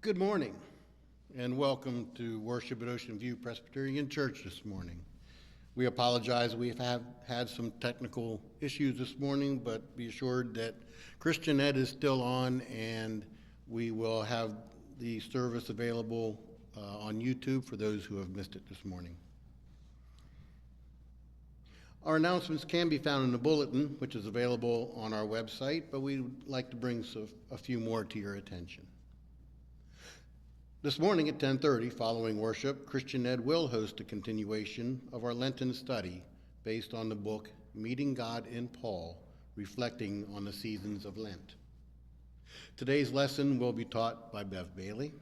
Good morning, and welcome to worship at Ocean View Presbyterian Church this morning. We apologize, we've had some technical issues this morning, but be assured that Christian Ed is still on, and we will have the service available on YouTube for those who have missed it this morning. Our announcements can be found in the bulletin, which is available on our website, but we'd like to bring a few more to your attention. This morning at 10:30, following worship, Christian Ed will host a continuation of our Lenten study based on the book Meeting God in Paul, reflecting on the seasons of Lent. Today's lesson will be taught by Bev Bailey,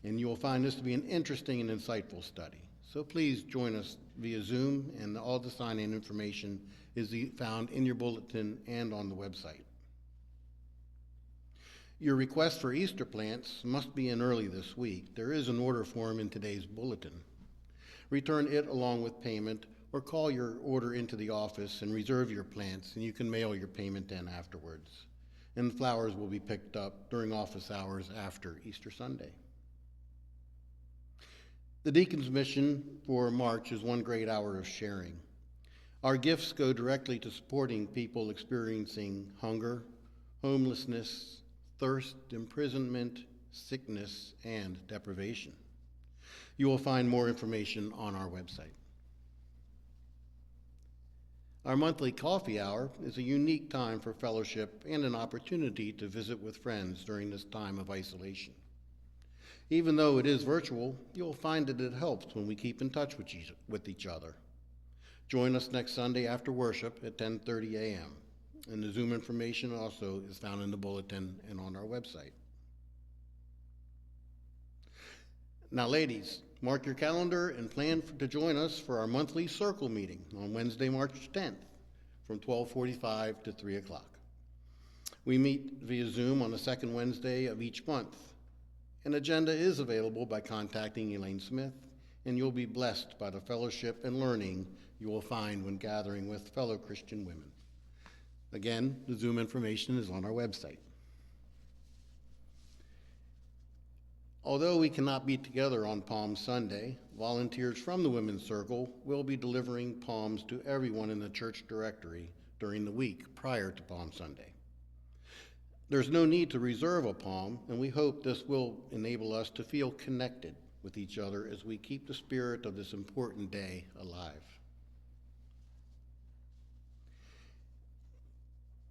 and you will find this to be an interesting and insightful study. So please join us via Zoom, and all the sign-in information is found in your bulletin and on the website. Your request for Easter plants must be in early this week. There is an order form in today's bulletin. Return it along with payment, or call your order into the office and reserve your plants, and you can mail your payment in afterwards. And the flowers will be picked up during office hours after Easter Sunday. The Deacon's mission for March is 1 great hour of sharing. Our gifts go directly to supporting people experiencing hunger, homelessness, thirst, imprisonment, sickness, and deprivation. You will find more information on our website. Our monthly coffee hour is a unique time for fellowship and an opportunity to visit with friends during this time of isolation. Even though it is virtual, you'll find that it helps when we keep in touch with each other. Join us next Sunday after worship at 10:30 a.m. And the Zoom information also is found in the bulletin and on our website. Now, ladies, mark your calendar and plan to join us for our monthly circle meeting on Wednesday, March 10th from 12:45 to 3 o'clock. We meet via Zoom on the second Wednesday of each month. An agenda is available by contacting Elaine Smith, and you'll be blessed by the fellowship and learning you will find when gathering with fellow Christian women. Again, the Zoom information is on our website. Although we cannot be together on Palm Sunday, volunteers from the Women's Circle will be delivering palms to everyone in the church directory during the week prior to Palm Sunday. There's no need to reserve a palm, and we hope this will enable us to feel connected with each other as we keep the spirit of this important day alive.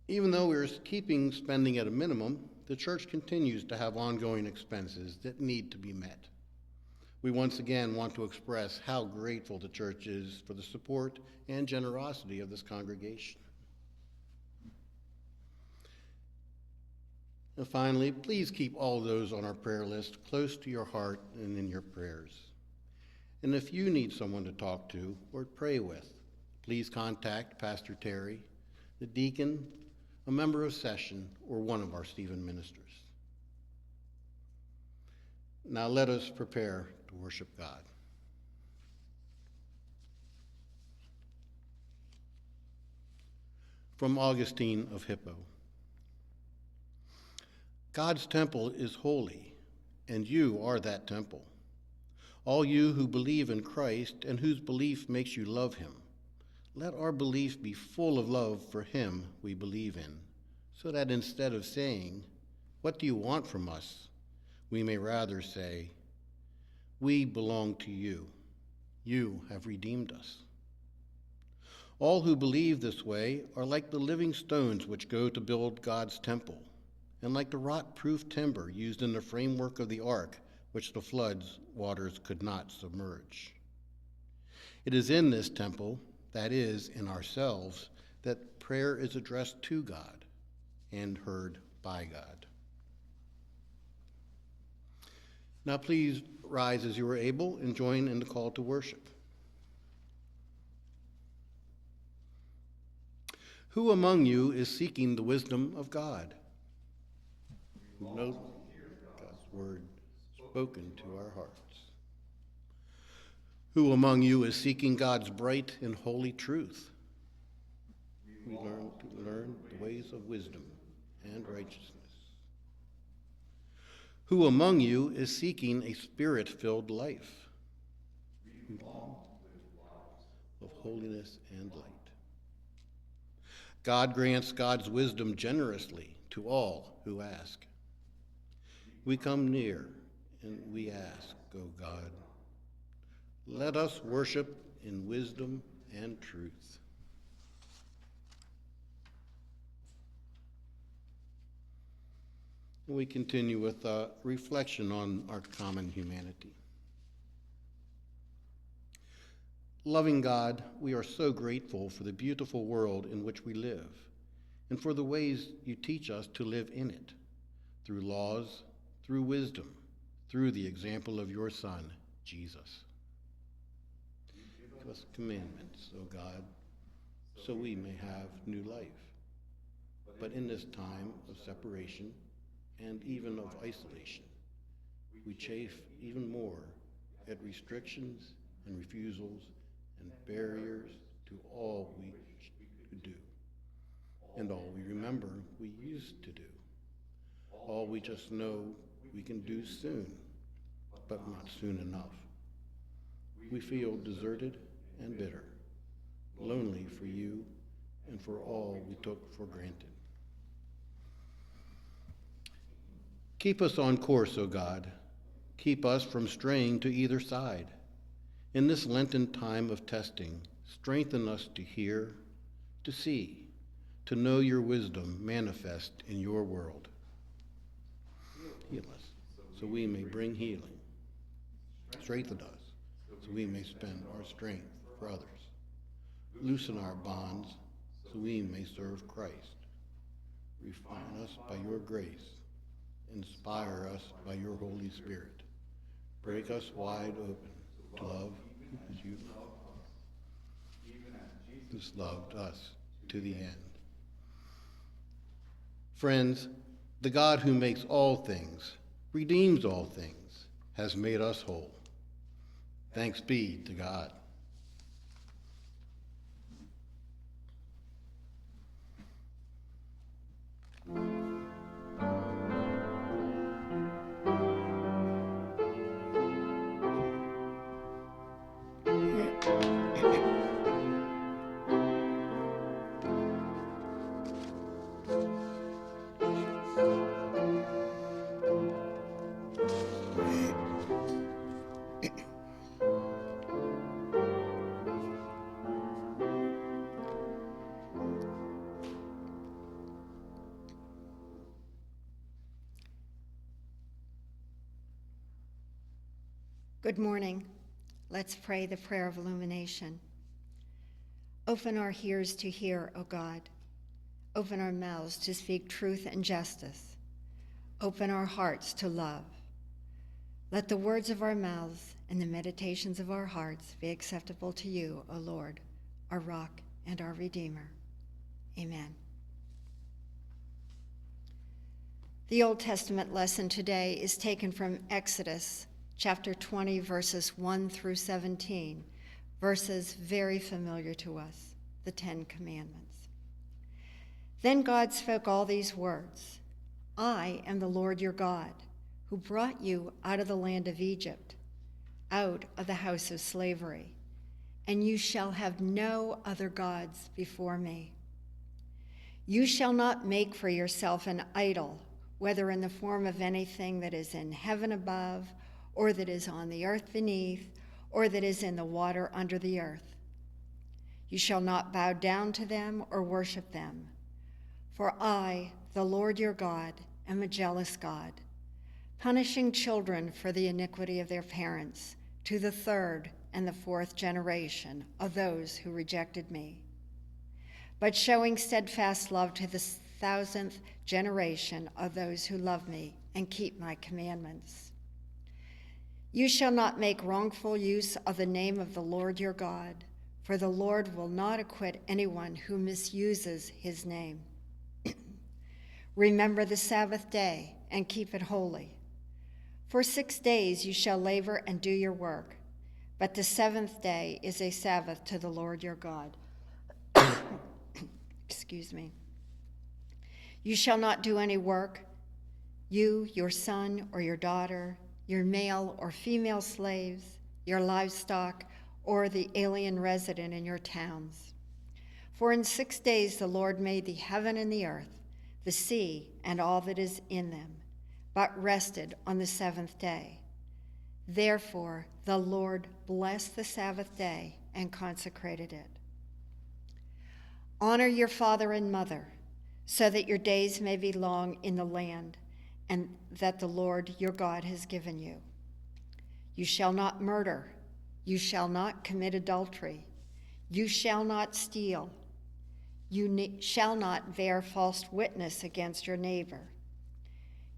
Even though we're keeping spending at a minimum, the church continues to have ongoing expenses that need to be met. We once again want to express how grateful the church is for the support and generosity of this congregation. And finally, please keep all those on our prayer list close to your heart and in your prayers. And if you need someone to talk to or pray with, please contact Pastor Terry, the deacon, a member of session, or one of our Stephen ministers. Now let us prepare to worship God. From Augustine of Hippo. God's temple is holy, and you are that temple. All you who believe in Christ and whose belief makes you love him, let our belief be full of love for him we believe in, so that instead of saying, "What do you want from us?" we may rather say, "We belong to you. You have redeemed us." All who believe this way are like the living stones which go to build God's temple, and like the rot-proof timber used in the framework of the ark, which the flood's waters could not submerge. It is in this temple, that is, in ourselves, that prayer is addressed to God and heard by God. Now please rise as you are able and join in the call to worship. Who among you is seeking the wisdom of God? Who knows God's word spoken to our hearts? Who among you is seeking God's bright and holy truth? We learn the ways of wisdom and righteousness. Who among you is seeking a spirit-filled life of holiness and light? God grants God's wisdom generously to all who ask. We come near and we ask, O God, let us worship in wisdom and truth. We continue with a reflection on our common humanity. Loving God, we are so grateful for the beautiful world in which we live and for the ways you teach us to live in it, through laws, through wisdom, through the example of your Son, Jesus. Give us commandments, O God, so we may have new life. But in this time of separation and even of isolation, we chafe even more at restrictions and refusals and barriers to all we could do, and all we remember we used to do, all we just know we can do soon, but not soon enough. We feel deserted and bitter, lonely for you and for all we took for granted. Keep us on course, O God. Keep us from straying to either side. In this Lenten time of testing, strengthen us to hear, to see, to know your wisdom manifest in your world. Heal us, so we may bring healing. Strengthen us, so we may spend our strength for others. Loosen our bonds, so we may serve Christ. Refine us by your grace. Inspire us by your Holy Spirit. Break us wide open to love as you just loved us to the end. Friends, the God who makes all things, redeems all things, has made us whole. Thanks be to God. Good morning. Let's pray the prayer of illumination. Open our ears to hear, O God. Open our mouths to speak truth and justice. Open our hearts to love. Let the words of our mouths and the meditations of our hearts be acceptable to you, O Lord, our rock and our Redeemer. Amen. The Old Testament lesson today is taken from Exodus chapter 20, verses 1 through 17, verses very familiar to us, the Ten Commandments. Then God spoke all these words, I am the Lord your God, who brought you out of the land of Egypt, out of the house of slavery, and you shall have no other gods before me. You shall not make for yourself an idol, whether in the form of anything that is in heaven above, or that is on the earth beneath, or that is in the water under the earth. You shall not bow down to them or worship them. For I, the Lord your God, am a jealous God, punishing children for the iniquity of their parents, to the third and the fourth generation of those who rejected me, but showing steadfast love to the 1,000th generation of those who love me and keep my commandments. You shall not make wrongful use of the name of the Lord your God, for the Lord will not acquit anyone who misuses his name. Remember the Sabbath day and keep it holy. For 6 days you shall labor and do your work, but the seventh day is a Sabbath to the Lord your God. Excuse me. You shall not do any work. you, your son or your daughter, your male or female slaves, your livestock, or the alien resident in your towns. For in 6 days the Lord made the heaven and the earth, the sea, and all that is in them, but rested on the seventh day. Therefore the Lord blessed the Sabbath day and consecrated it. Honor your father and mother, so that your days may be long in the land, and that the Lord your God has given you. You shall not murder. You shall not commit adultery. You shall not steal. You shall not bear false witness against your neighbor.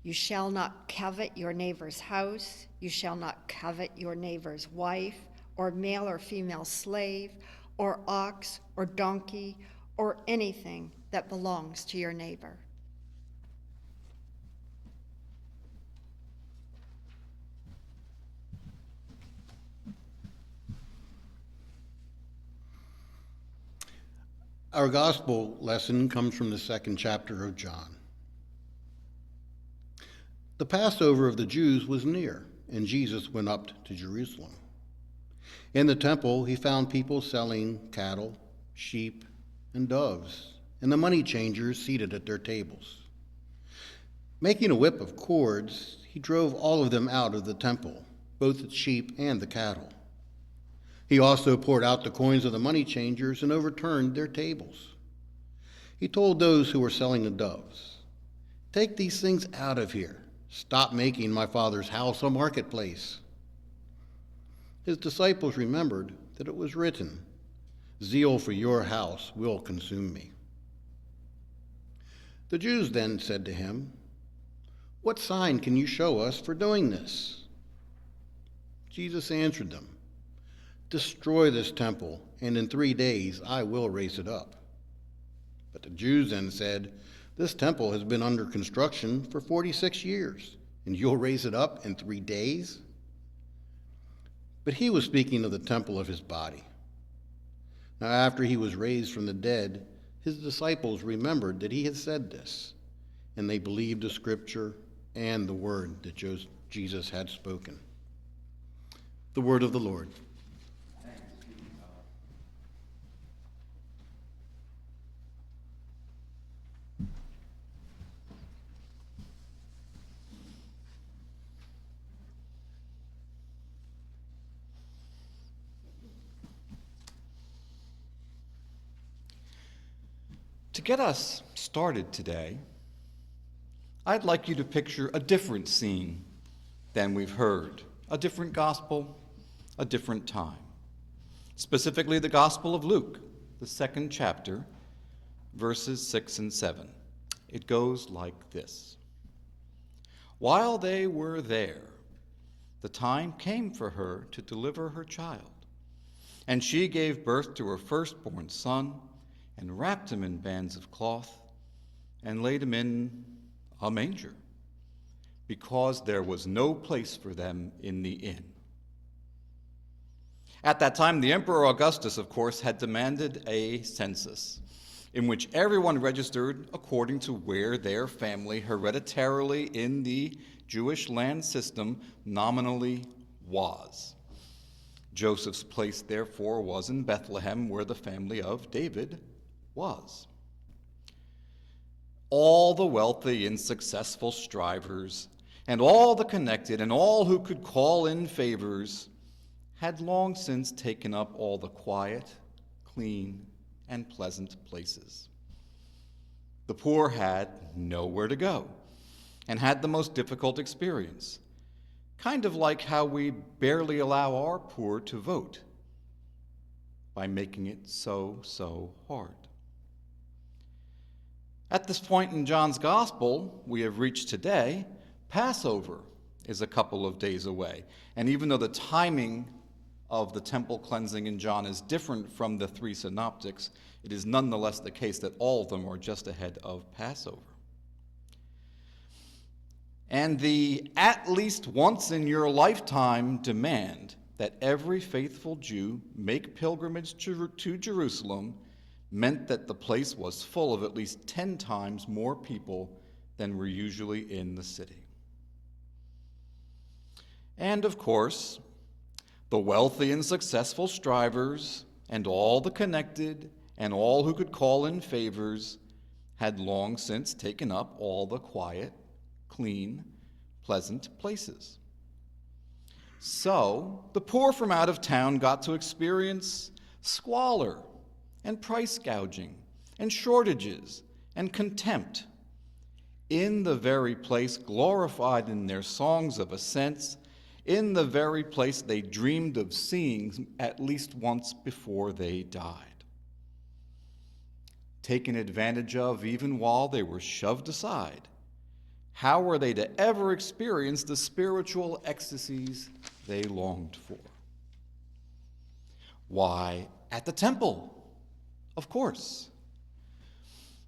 You shall not covet your neighbor's house. You shall not covet your neighbor's wife, or male or female slave, or ox, or donkey, or anything that belongs to your neighbor. Our gospel lesson comes from the 2nd chapter of John. The Passover of the Jews was near, and Jesus went up to Jerusalem. In the temple, he found people selling cattle, sheep, and doves, and the money changers seated at their tables. Making a whip of cords, he drove all of them out of the temple, both the sheep and the cattle. He also poured out the coins of the money changers and overturned their tables. He told those who were selling the doves, "Take these things out of here. Stop making my Father's house a marketplace." His disciples remembered that it was written, "Zeal for your house will consume me." The Jews then said to him, "What sign can you show us for doing this?" Jesus answered them, "Destroy this temple, and in 3 days I will raise it up." But the Jews then said, "This temple has been under construction for 46 years, and you'll raise it up in 3 days?" But he was speaking of the temple of his body. Now after he was raised from the dead, his disciples remembered that he had said this, and they believed the scripture and the word that Jesus had spoken. The word of the Lord. To get us started today, I'd like you to picture a different scene than we've heard, a different gospel, a different time. Specifically, the Gospel of Luke, the 2nd chapter, verses 6 and 7. It goes like this. While they were there, the time came for her to deliver her child, and she gave birth to her firstborn son, and wrapped him in bands of cloth, and laid him in a manger, because there was no place for them in the inn. At that time, the Emperor Augustus, of course, had demanded a census, in which everyone registered according to where their family hereditarily in the Jewish land system nominally was. Joseph's place, therefore, was in Bethlehem, where the family of David was. All the wealthy and successful strivers, and all the connected, and all who could call in favors, had long since taken up all the quiet, clean, and pleasant places. The poor had nowhere to go, and had the most difficult experience, kind of like how we barely allow our poor to vote, by making it so hard. At this point in John's Gospel we have reached today, Passover is a couple of days away. And even though the timing of the temple cleansing in John is different from the 3 synoptics, it is nonetheless the case that all of them are just ahead of Passover. And the at least once in your lifetime demand that every faithful Jew make pilgrimage to Jerusalem meant that the place was full of at least 10 times more people than were usually in the city. And of course, the wealthy and successful strivers, and all the connected, and all who could call in favors, had long since taken up all the quiet, clean, pleasant places. So the poor from out of town got to experience squalor and price gouging and shortages and contempt in the very place glorified in their songs of ascents, in the very place they dreamed of seeing at least once before they died. Taken advantage of even while they were shoved aside, how were they to ever experience the spiritual ecstasies they longed for? Why, at the temple, of course.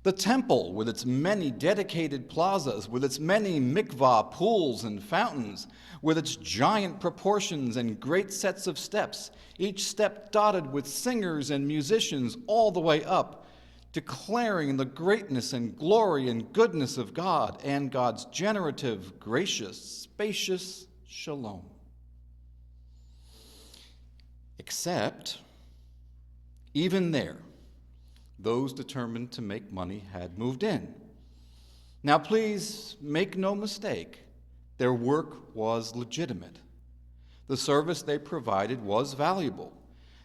The temple, with its many dedicated plazas, with its many mikvah pools and fountains, with its giant proportions and great sets of steps, each step dotted with singers and musicians all the way up, declaring the greatness and glory and goodness of God and God's generative, gracious, spacious shalom. Except, even there, those determined to make money had moved in. Now please make no mistake, their work was legitimate. The service they provided was valuable.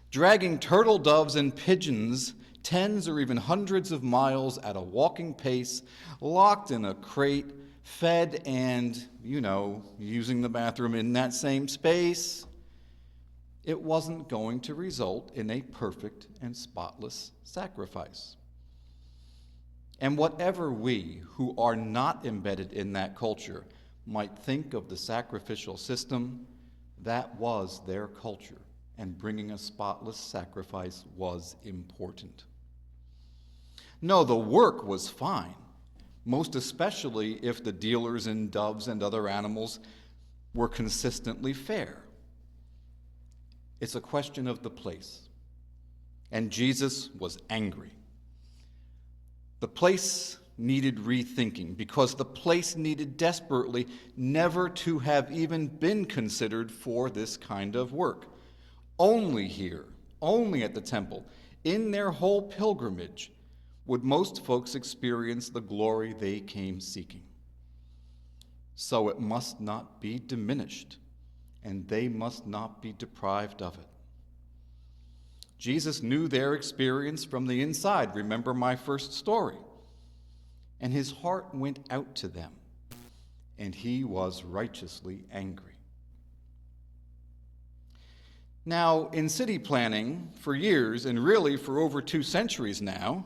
Dragging turtle doves and pigeons tens or even hundreds of miles at a walking pace, locked in a crate, fed and, using the bathroom in that same space, it wasn't going to result in a perfect and spotless sacrifice. And whatever we who are not embedded in that culture might think of the sacrificial system, that was their culture, and bringing a spotless sacrifice was important. No, the work was fine, most especially if the dealers in doves and other animals were consistently fair. It's a question of the place. And Jesus was angry. The place needed rethinking because the place needed desperately never to have even been considered for this kind of work. Only here, only at the temple, in their whole pilgrimage, would most folks experience the glory they came seeking. So it must not be diminished, and they must not be deprived of it. Jesus knew their experience from the inside. Remember my first story. And his heart went out to them, and he was righteously angry. Now, in city planning, for years, and really for over 2 centuries now,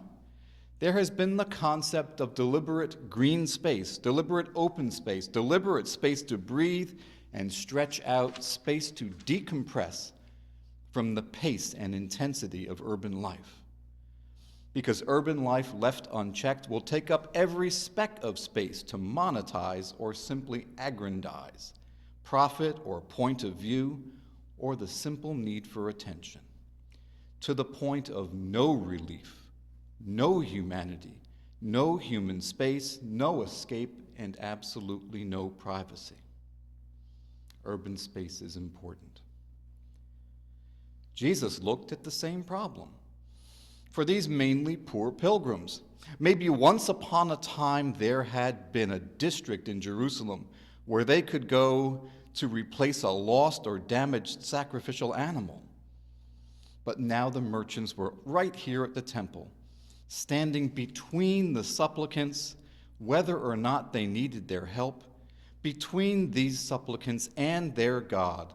there has been the concept of deliberate green space, deliberate open space, deliberate space to breathe and stretch out, space to decompress from the pace and intensity of urban life. Because urban life left unchecked will take up every speck of space to monetize or simply aggrandize, profit or point of view, or the simple need for attention, to the point of no relief, no humanity, no human space, no escape, and absolutely no privacy. Urban space is important. Jesus looked at the same problem for these mainly poor pilgrims. Maybe once upon a time there had been a district in Jerusalem where they could go to replace a lost or damaged sacrificial animal. But now the merchants were right here at the temple, standing between the supplicants, whether or not they needed their help, between these supplicants and their God,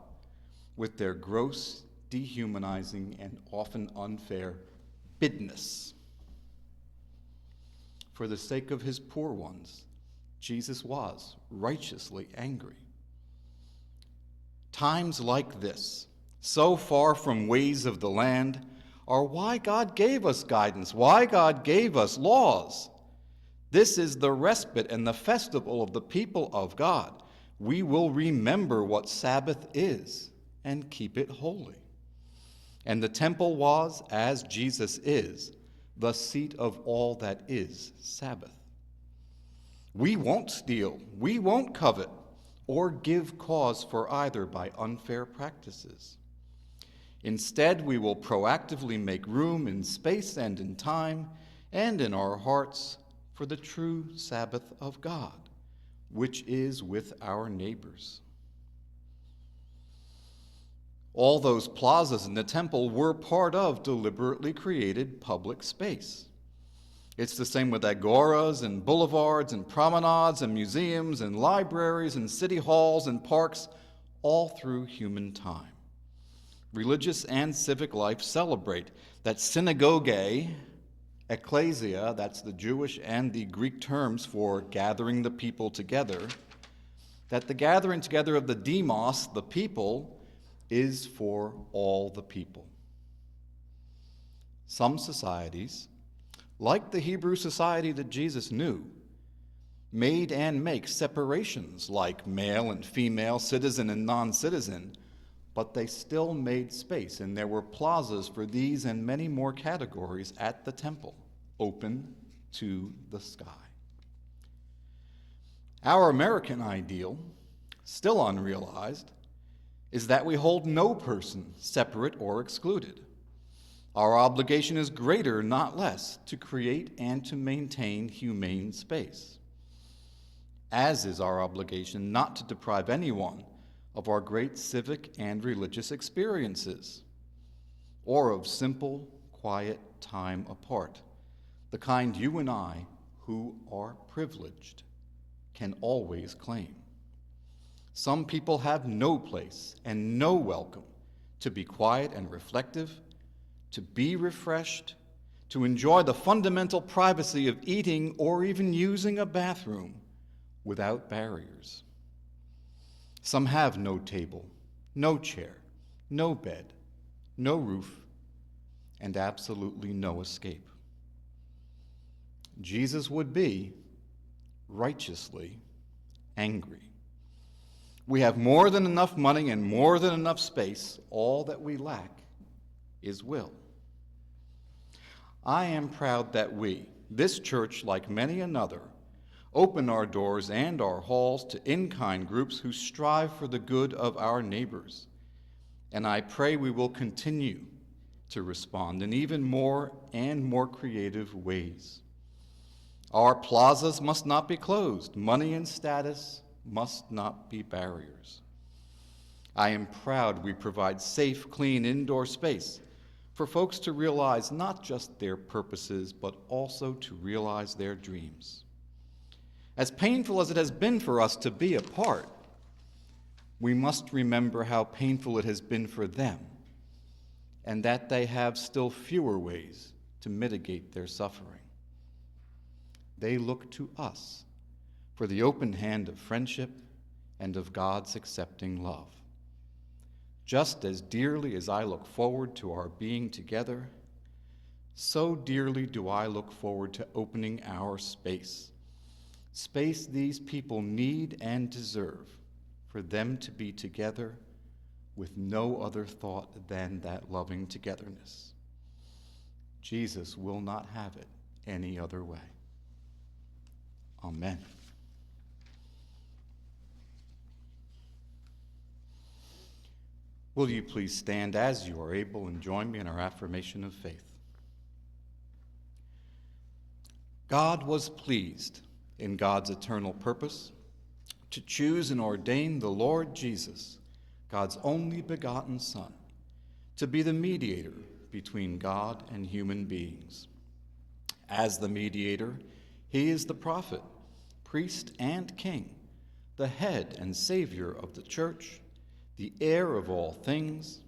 with their gross, dehumanizing, and often unfair bidness. For the sake of his poor ones, Jesus was righteously angry. Times like this, so far from ways of the land, are why God gave us guidance, why God gave us laws. This is the respite and the festival of the people of God. We will remember what Sabbath is and keep it holy. And the temple was, as Jesus is, the seat of all that is Sabbath. We won't steal, we won't covet, or give cause for either by unfair practices. Instead, we will proactively make room in space and in time and in our hearts for the true Sabbath of God, which is with our neighbors. All those plazas in the temple were part of deliberately created public space. It's the same with agoras and boulevards and promenades and museums and libraries and city halls and parks all through human time. Religious and civic life celebrate that synagogue, ecclesia, that's the Jewish and the Greek terms for gathering the people together, that the gathering together of the demos, the people, is for all the people. Some societies, like the Hebrew society that Jesus knew, made and make separations like male and female, citizen and non-citizen, but they still made space, and there were plazas for these and many more categories at the temple, open to the sky. Our American ideal, still unrealized, is that we hold no person separate or excluded. Our obligation is greater, not less, to create and to maintain humane space, as is our obligation not to deprive anyone of our great civic and religious experiences, or of simple, quiet time apart, the kind you and I, who are privileged, can always claim. Some people have no place and no welcome to be quiet and reflective, to be refreshed, to enjoy the fundamental privacy of eating or even using a bathroom without barriers. Some have no table, no chair, no bed, no roof, and absolutely no escape. Jesus would be righteously angry. We have more than enough money and more than enough space. All that we lack is will. I am proud that we, this church, like many another, open our doors and our halls to in-kind groups who strive for the good of our neighbors. And I pray we will continue to respond in even more and more creative ways. Our plazas must not be closed. Money and status must not be barriers. I am proud we provide safe, clean indoor space for folks to realize not just their purposes, but also to realize their dreams. As painful as it has been for us to be apart, we must remember how painful it has been for them, and that they have still fewer ways to mitigate their suffering. They look to us for the open hand of friendship and of God's accepting love. Just as dearly as I look forward to our being together, so dearly do I look forward to opening our space. Space these people need and deserve for them to be together with no other thought than that loving togetherness. Jesus will not have it any other way. Amen. Will you please stand as you are able and join me in our affirmation of faith? God was pleased in God's eternal purpose to choose and ordain the Lord Jesus, God's only begotten Son, to be the mediator between God and human beings. As the mediator, he is the prophet, priest, and king, the head and savior of the church, the heir of all things,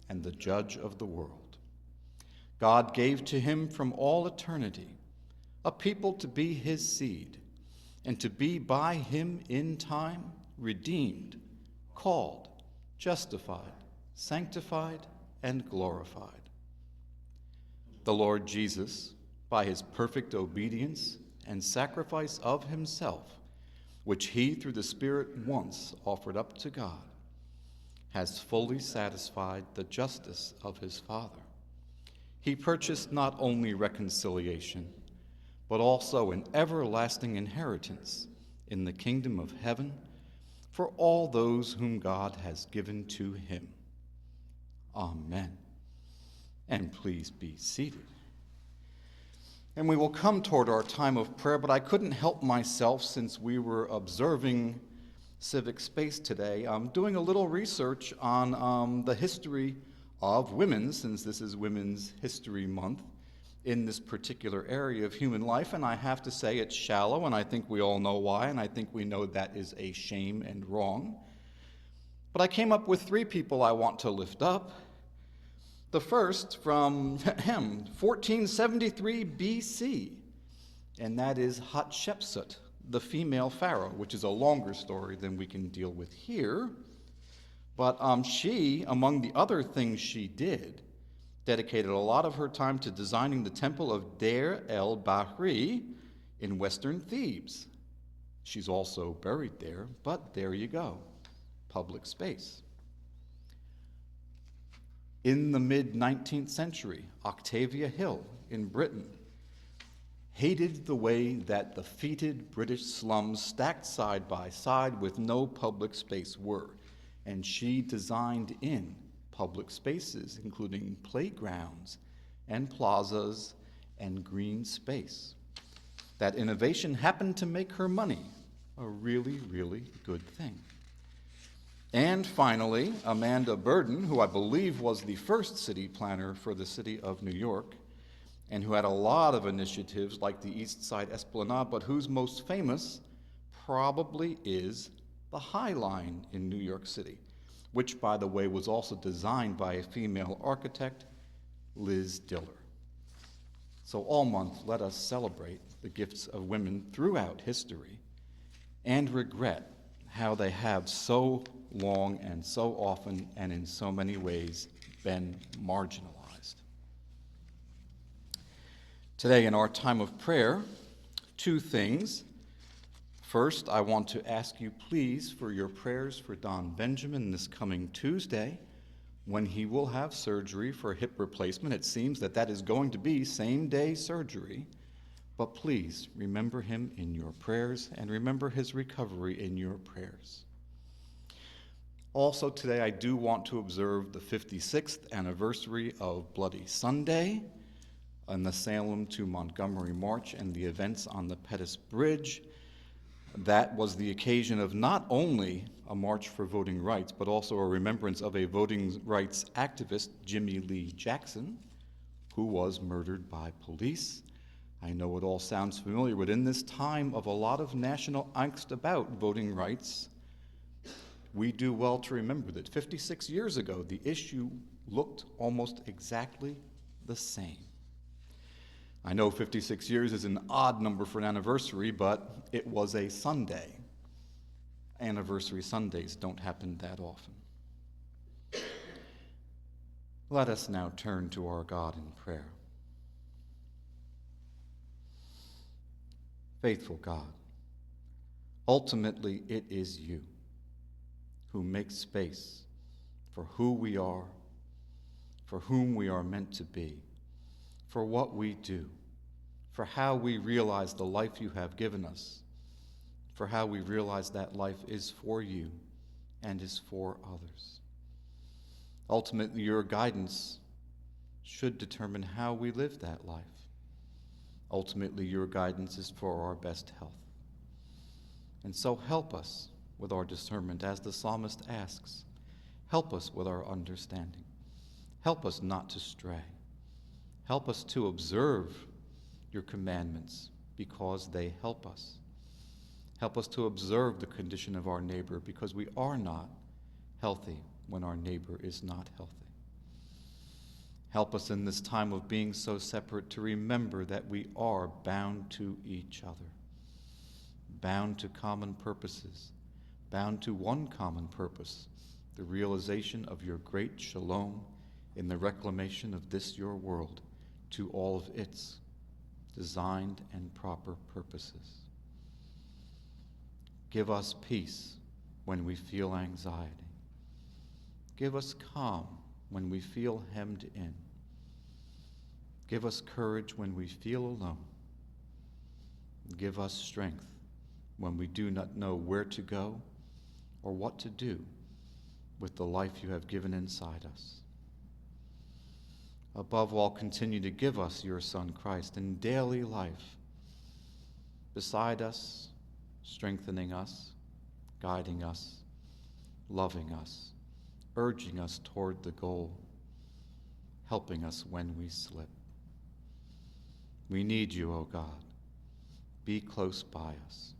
and the judge of the world. God gave to him from all eternity a people to be his seed, and to be by him in time redeemed, called, justified, sanctified, and glorified. The Lord Jesus, by his perfect obedience and sacrifice of himself, which he through the Spirit once offered up to God, has fully satisfied the justice of his Father. He purchased not only reconciliation, but also an everlasting inheritance in the kingdom of heaven for all those whom God has given to him. Amen. And please be seated. And we will come toward our time of prayer, but I couldn't help myself since we were observing civic space today. I'm doing a little research on the history of women, since this is Women's History Month, in this particular area of human life, and I have to say it's shallow, and I think we all know why, and I think we know that is a shame and wrong. But I came up with 3 people I want to lift up. The first from 1473 BC, and that is Hatshepsut, the female pharaoh, which is a longer story than we can deal with here. But she, among the other things she did, dedicated a lot of her time to designing the temple of Deir el-Bahri in western Thebes. She's also buried there, but there you go, public space. In the mid-19th century, Octavia Hill in Britain hated the way that the fetid British slums stacked side by side with no public space were, and she designed in public spaces, including playgrounds and plazas and green space. That innovation happened to make her money, a really, really good thing. And finally, Amanda Burden, who I believe was the first city planner for the city of New York, and who had a lot of initiatives like the East Side Esplanade, but whose most famous probably is the High Line in New York City, which, by the way, was also designed by a female architect, Liz Diller. So all month, let us celebrate the gifts of women throughout history and regret how they have so long and so often and in so many ways been marginalized. Today in our time of prayer, 2 things. First, I want to ask you please for your prayers for Don Benjamin this coming Tuesday when he will have surgery for a hip replacement. It seems that that is going to be same-day surgery, but please remember him in your prayers and remember his recovery in your prayers. Also today, I do want to observe the 56th anniversary of Bloody Sunday and the Salem to Montgomery March and the events on the Pettus Bridge. That was the occasion of not only a march for voting rights, but also a remembrance of a voting rights activist, Jimmy Lee Jackson, who was murdered by police. I know it all sounds familiar, but in this time of a lot of national angst about voting rights, we do well to remember that 56 years ago, the issue looked almost exactly the same. I know 56 years is an odd number for an anniversary, but it was a Sunday. Anniversary Sundays don't happen that often. Let us now turn to our God in prayer. Faithful God, ultimately it is you who make space for who we are, for whom we are meant to be, for what we do, for how we realize the life you have given us, for how we realize that life is for you and is for others. Ultimately, your guidance should determine how we live that life. Ultimately, your guidance is for our best health. And so help us with our discernment, as the psalmist asks. Help us with our understanding. Help us not to stray. Help us to observe your commandments because they help us. Help us to observe the condition of our neighbor because we are not healthy when our neighbor is not healthy. Help us in this time of being so separate to remember that we are bound to each other, bound to common purposes, bound to one common purpose, the realization of your great shalom in the reclamation of this your world to all of its designed and proper purposes. Give us peace when we feel anxiety. Give us calm when we feel hemmed in. Give us courage when we feel alone. Give us strength when we do not know where to go or what to do with the life you have given inside us. Above all, continue to give us your Son Christ in daily life, beside us, strengthening us, guiding us, loving us, urging us toward the goal, helping us when we slip. We need you, O God. Be close by us.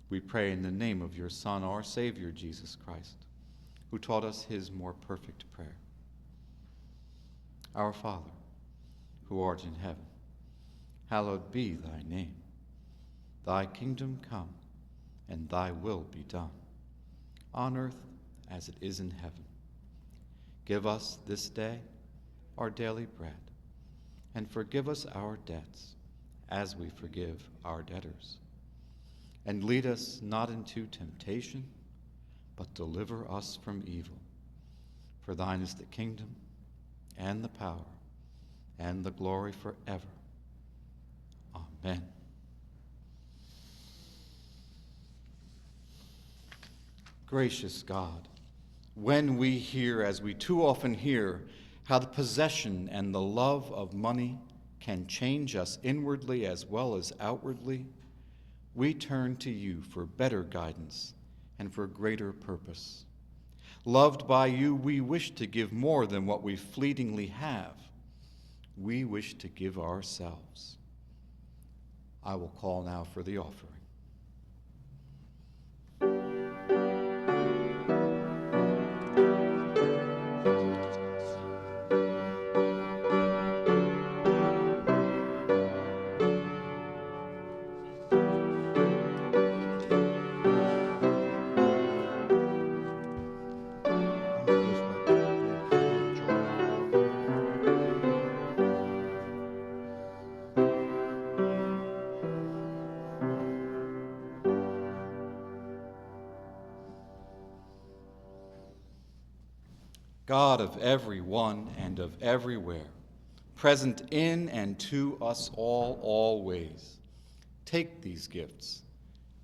We pray in the name of your Son, our Savior, Jesus Christ, who taught us his more perfect prayer. Our Father, who art in heaven, hallowed be thy name. Thy kingdom come, and thy will be done, on earth as it is in heaven. Give us this day our daily bread, and forgive us our debts, as we forgive our debtors. And lead us not into temptation, but deliver us from evil. For thine is the kingdom, and the power, and the glory forever. Amen. Gracious God, when we hear, as we too often hear, how the possession and the love of money can change us inwardly as well as outwardly, we turn to you for better guidance and for greater purpose. Loved by you, we wish to give more than what we fleetingly have. We wish to give ourselves. I will call now for the offering. God of everyone and of everywhere, present in and to us all always, take these gifts,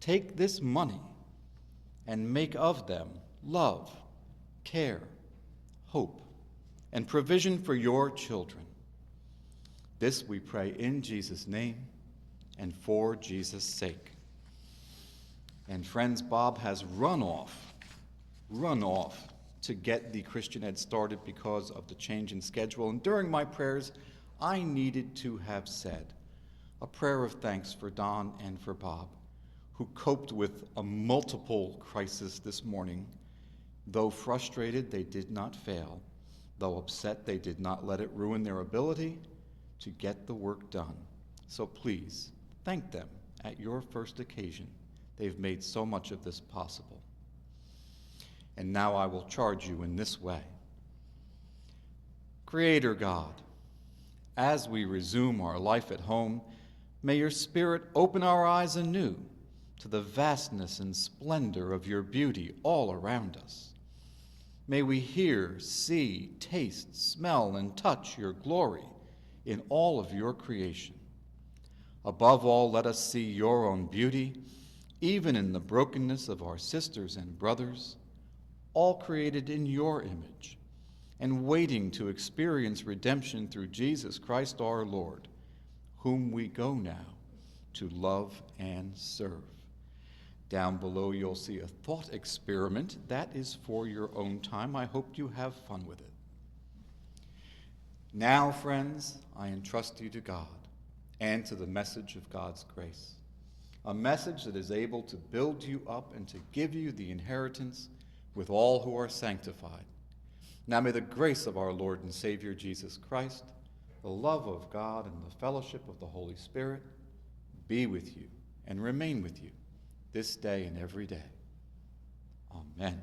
take this money, and make of them love, care, hope, and provision for your children. This we pray in Jesus' name and for Jesus' sake. And friends, Bob has run off to get the Christian Ed started because of the change in schedule. And during my prayers, I needed to have said a prayer of thanks for Don and for Bob, who coped with a multiple crisis this morning. Though frustrated, they did not fail. Though upset, they did not let it ruin their ability to get the work done. So please, thank them at your first occasion. They've made so much of this possible. And now I will charge you in this way. Creator God, as we resume our life at home, may your Spirit open our eyes anew to the vastness and splendor of your beauty all around us. May we hear, see, taste, smell, and touch your glory in all of your creation. Above all, let us see your own beauty, even in the brokenness of our sisters and brothers, all created in your image, and waiting to experience redemption through Jesus Christ our Lord, whom we go now to love and serve. Down below you'll see a thought experiment. That is for your own time. I hope you have fun with it. Now, friends, I entrust you to God and to the message of God's grace, a message that is able to build you up and to give you the inheritance with all who are sanctified. Now may the grace of our Lord and Savior Jesus Christ, the love of God, and the fellowship of the Holy Spirit be with you and remain with you this day and every day. Amen.